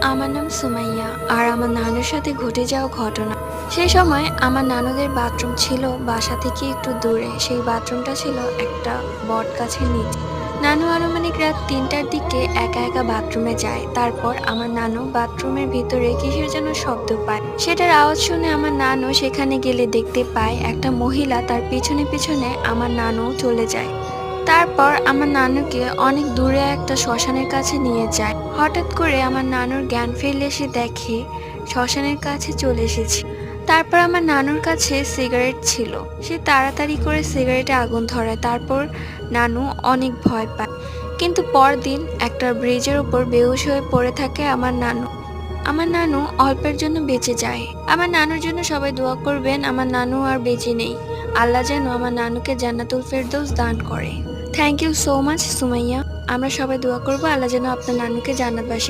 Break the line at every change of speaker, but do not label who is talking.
আমার নাম সুমাইয়া আর আমার নানুর সাথে ঘটে যাওয়া ঘটনা। সেই সময় আমার নানুদের বাথরুম ছিল বাসা থেকে একটু দূরে। সেই বাথরুমটা ছিল একটা বট গাছের নিচে। নানু আনুমানিক রাত ৩টার দিকে একা একা বাথরুমে যায়। তারপর আমার নানু বাথরুমের ভিতরে কিসের যেন শব্দ পায়। সেটার আওয়াজ শুনে আমার নানু সেখানে গেলে দেখতে পায় একটা মহিলা তার পিছনে পিছনে আমার নানু চলে যায়। তারপর আমার নানুকে অনেক দূরে একটা শ্মশানের কাছে নিয়ে যায়। হঠাৎ করে আমার নানুর জ্ঞান ফিরলে সে দেখে শ্মশানের কাছে চলে এসেছে। তারপর আমার নানুর কাছে সিগারেট ছিল। সে তাড়াতাড়ি করে সিগারেটে আগুন ধরায়। তারপর নানু অনেক ভয় পায়। কিন্তু পরদিন একটা ব্রিজের উপর বেহুশ হয়ে পড়ে থাকে আমার নানু। আমার নানু অল্পের জন্য বেঁচে যায়। আমার নানুর জন্য সবাই দোয়া করবেন। আমার নানু আর বেঁচে নেই। আল্লাহ যেন আমার নানুকে জান্নাতুল ফেরদৌস দান করে। Thank you so much Sumaiya. আমরা সবাই দোয়া করবো আল্লাহ যেন আপনার নানুকে জান্নাতবাসী